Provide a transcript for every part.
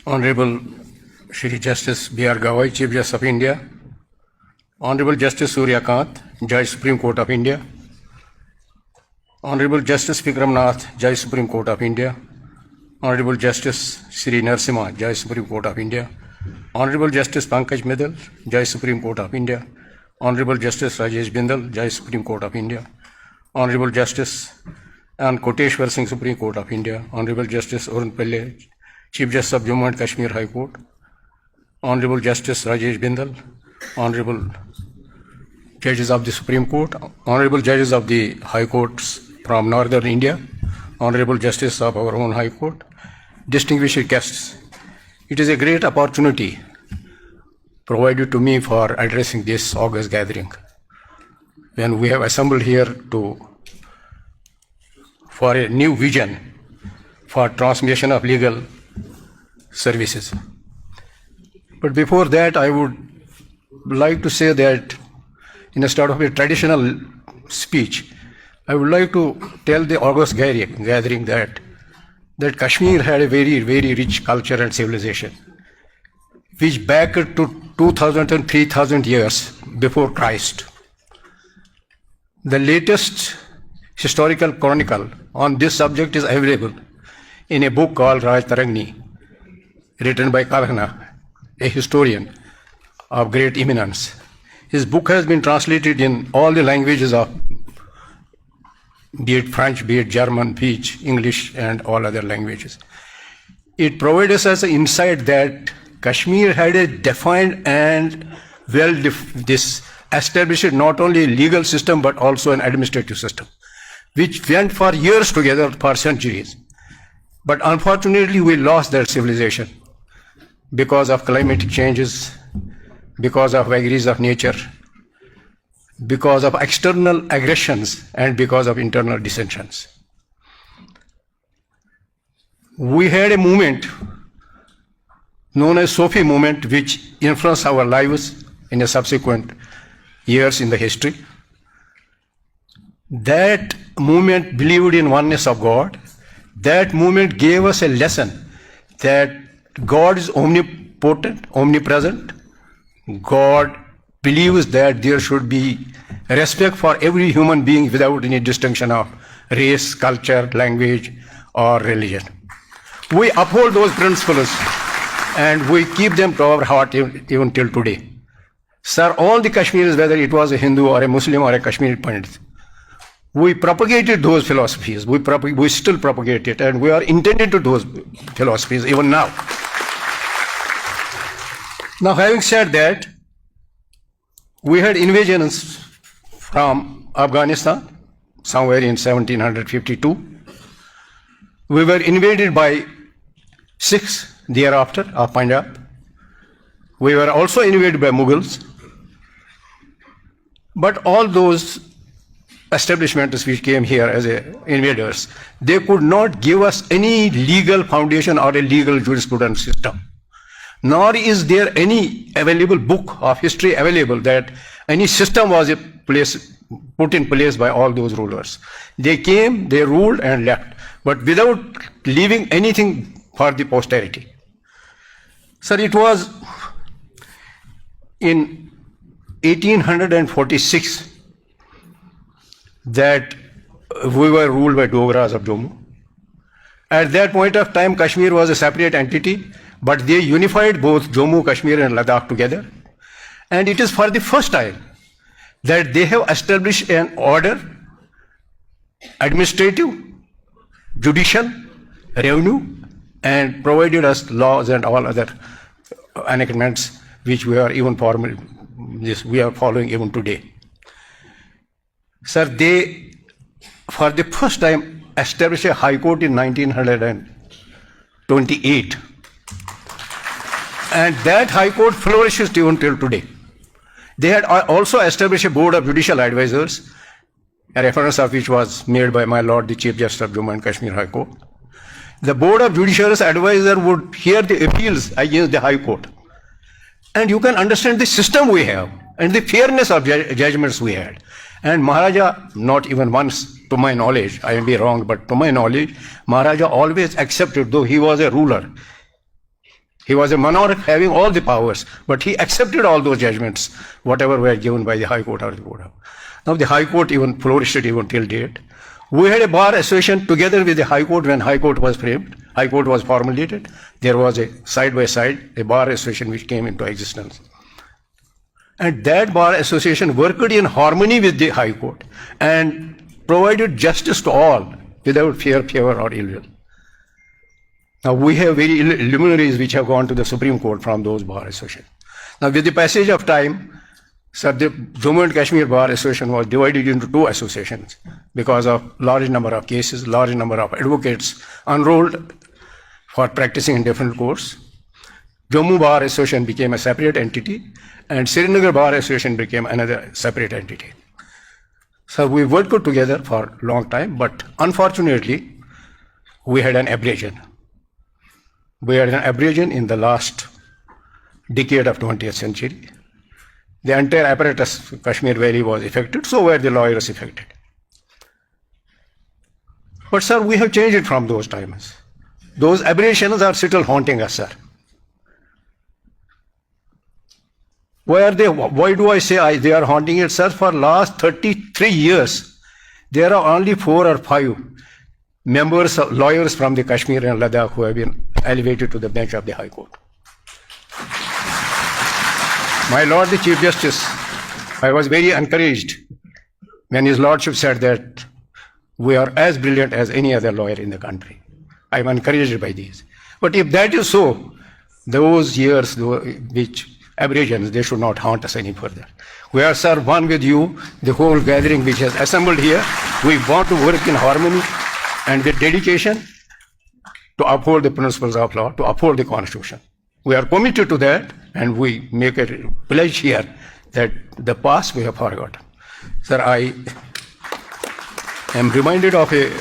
Honorable Shri Justice B.R. Gawai, Chief Justice of India, Honorable Justice Surya Kant, Judge Supreme Court of India, Honorable Justice Vikram Nath, Judge Supreme Court of India, Honorable Justice Sri Narasimha, Judge Supreme Court of India, Honorable Justice Pankaj Middle, Judge Supreme Court of India, Honorable Justice Rajesh Bindal, Judge Supreme Court of India, Honorable Justice and Koteshwar Singh, Supreme Court of India, Honorable Justice Arun Pillai, Chief Justice of Jammu and Kashmir High Court, Honorable Justice Rajesh Bindal, Honorable Judges of the Supreme Court, Honorable Judges of the High Courts from Northern India, Honorable Justice of our own High Court, distinguished guests, it is a great opportunity provided to me for addressing this august gathering when we have assembled here for a new vision for transmission of legal services. But before that, I would like to say that instead of a traditional speech, I would like to tell the august gathering that Kashmir had a very, very rich culture and civilization, which back to 2,000 and 3,000 years before Christ. The latest historical chronicle on this subject is available in a book called Raj Tarangni, written by Kavana, a historian of great eminence. His book has been translated in all the languages of, be it French, be it German, be it English, and all other languages. It provides us an insight that Kashmir had a defined and established not only a legal system but also an administrative system, which went for years together, for centuries. But unfortunately, we lost that civilization because of climatic changes, because of vagaries of nature, because of external aggressions, and because of internal dissensions. We had a movement known as Sufi movement, which influenced our lives in the subsequent years in the history. That movement believed in oneness of God. That movement gave us a lesson that God is omnipotent, omnipresent. God believes that there should be respect for every human being without any distinction of race, culture, language, or religion. We uphold those principles and we keep them to our heart even till today. Sir, all the Kashmiris, whether it was a Hindu or a Muslim or a Kashmiri Pandit, we propagated those philosophies. We still propagate it, and we are intended to those philosophies even now. Now, having said that, we had invasions from Afghanistan somewhere in 1752. We were invaded by Sikhs thereafter of Punjab. We were also invaded by Mughals. But all those establishments which came here as invaders, they could not give us any legal foundation or a legal jurisprudence system. Nor is there any available book of history available that any system was put in place by all those rulers. They came, they ruled and left, but without leaving anything for the posterity. Sir, it was in 1846 that we were ruled by Dogras of Jammu. At that point of time, Kashmir was a separate entity, but they unified both Jammu, Kashmir and Ladakh together. And it is for the first time that they have established an order, administrative, judicial, revenue, and provided us laws and all other enactments which we are following even today. Sir, they, for the first time, established a High Court in 1928. And that High Court flourishes even till today. They had also established a Board of Judicial Advisors, a reference of which was made by my Lord, the Chief Justice of Jammu and Kashmir High Court. The Board of Judicial Advisors would hear the appeals against the High Court. And you can understand the system we have and the fairness of judgments we had. And Maharaja, not even once, to my knowledge, I may be wrong, but to my knowledge, Maharaja always accepted, though he was a ruler, He was a monarch having all the powers, but he accepted all those judgments, whatever were given by the High Court or the Board. Now the High Court even flourished even till date. We had a bar association together with the High Court when High Court was framed. High Court was formulated. There was a side by side a bar association which came into existence. And that bar association worked in harmony with the High Court and provided justice to all without fear, favor, or ill will. Now we have very luminaries which have gone to the Supreme Court from those bar associations. Now with the passage of time, sir, the Jammu and Kashmir Bar Association was divided into two associations because of large number of cases, large number of advocates enrolled for practicing in different courts. Jammu Bar Association became a separate entity and Srinagar Bar Association became another separate entity. So we worked together for a long time, but unfortunately, we had an abrasion. We had an abrasion in the last decade of 20th century. The entire apparatus of Kashmir Valley was affected, so were the lawyers affected. But sir, we have changed it from those times. Those aberrations are still haunting us, sir. Why are they? Why do I say they are haunting it, sir? For last 33 years, there are only 4 or 5 members, lawyers from the Kashmir and Ladakh who have been elevated to the bench of the High Court. My Lord the Chief Justice, I was very encouraged when His Lordship said that we are as brilliant as any other lawyer in the country. I am encouraged by these. But if that is so, those years which aberrations, they should not haunt us any further. We are, sir, one with you, the whole gathering which has assembled here. We want to work in harmony and with dedication to uphold the principles of law, to uphold the Constitution. We are committed to that, and we make a pledge here that the past we have forgotten. Sir, I am reminded of a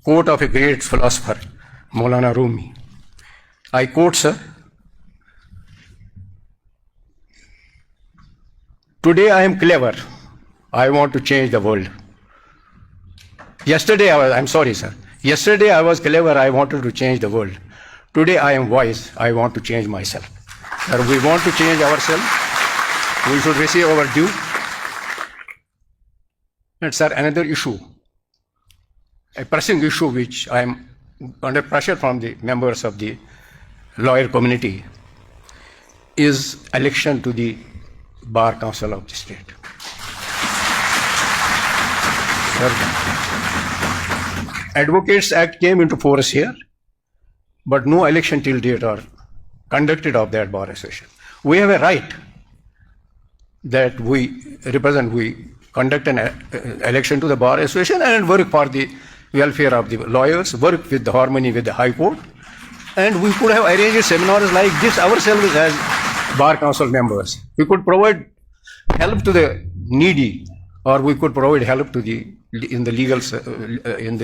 quote of a great philosopher, Maulana Rumi. I quote, sir, "Today I am clever. I want to change the world. Yesterday Yesterday I was clever. I wanted to change the world. Today I am wise. I want to change myself." Sir, we want to change ourselves. We should receive our due. And sir, another issue, a pressing issue which I am under pressure from the members of the lawyer community is election to the Bar Council of the state. Sir, Advocates Act came into force here, but no election till date are conducted of that bar association. We have a right that we represent, we conduct an election to the bar association and work for the welfare of the lawyers, work with the harmony with the High Court, and we could have arranged seminars like this ourselves as bar council members. We could provide help to the needy, or we could provide help to the in the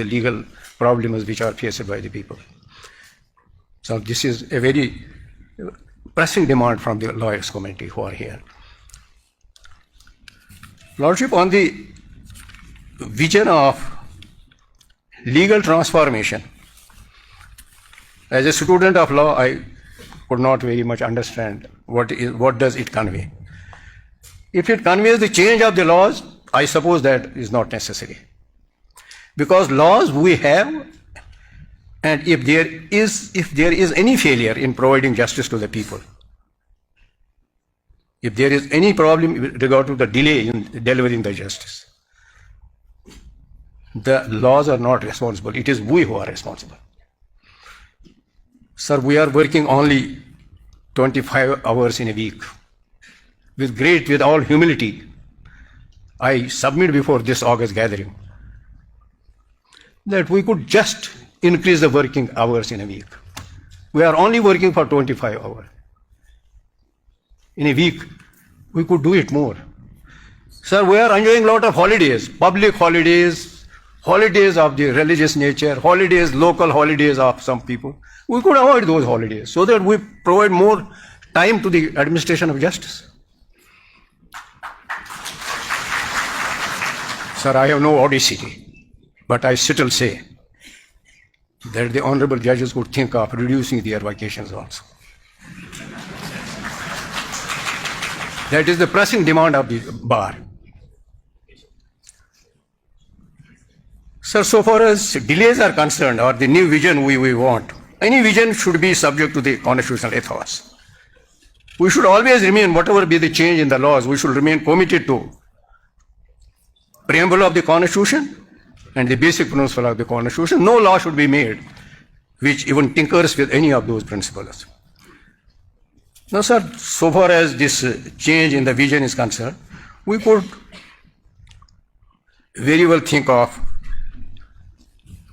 legal problems which are faced by the people. So this is a very pressing demand from the lawyers community who are here. Lordship, on the vision of legal transformation, as a student of law, I could not very much understand what does it convey. If it conveys the change of the laws, I suppose that is not necessary. Because laws we have, and if there is any failure in providing justice to the people, if there is any problem with regard to the delay in delivering the justice, the laws are not responsible. It is we who are responsible. Sir, we are working only 25 hours in a week. With all humility, I submit before this August gathering that we could just increase the working hours in a week. We are only working for 25 hours. In a week, we could do it more. Sir, we are enjoying a lot of holidays, public holidays, holidays of the religious nature, holidays, local holidays of some people. We could avoid those holidays so that we provide more time to the administration of justice. Sir, I have no audacity, but I still say that the honorable judges would think of reducing their vacations also. That is the pressing demand of the bar. Sir, so far as delays are concerned, or the new vision we want, any vision should be subject to the constitutional ethos. We should always remain, whatever be the change in the laws, we should remain committed to preamble of the Constitution and the basic principle of the Constitution. No law should be made which even tinkers with any of those principles. Now, sir, so far as this change in the vision is concerned, we could very well think of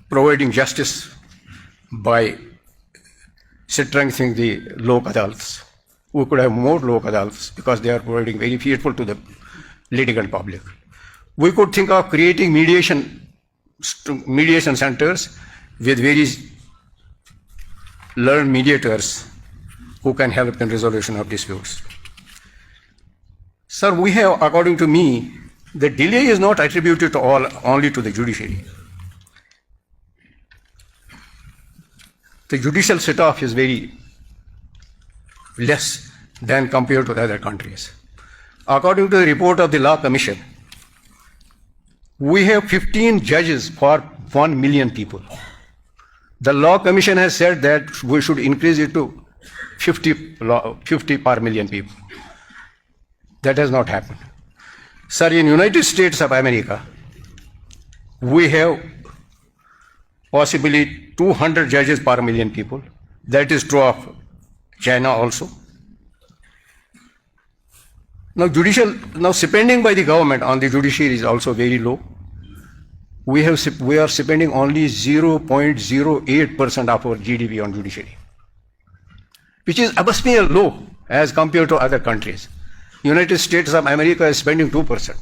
providing justice by strengthening the Lok Adalats. We could have more Lok Adalats because they are providing very fearful to the litigant public. We could think of creating mediation centers with various learned mediators who can help in resolution of disputes. Sir, we have, according to me, the delay is not attributed to only to the judiciary. The judicial set-off is very less than compared to the other countries. According to the report of the Law Commission, we have 15 judges for 1 million people. The Law Commission has said that we should increase it to 50 per million people. That has not happened. Sir, in United States of America, we have possibly 200 judges per million people. That is true of China also. Now spending by the government on the judiciary is also very low. We are spending only 0.08% of our GDP on judiciary, which is abysmally low as compared to other countries. United States of America is spending 2%.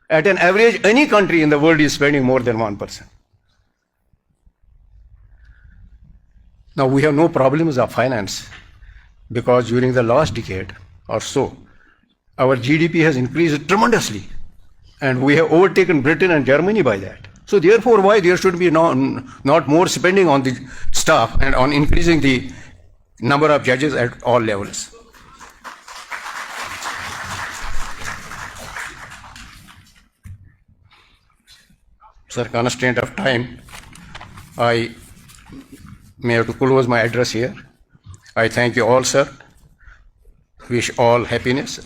At an average, any country in the world is spending more than 1%. Now, we have no problems of finance because during the last decade or so, our GDP has increased tremendously and we have overtaken Britain and Germany by that. So therefore, why there should be not more spending on the staff and on increasing the number of judges at all levels? Sir, constraint of time, I may have to close my address here. I thank you all, sir. Wish all happiness.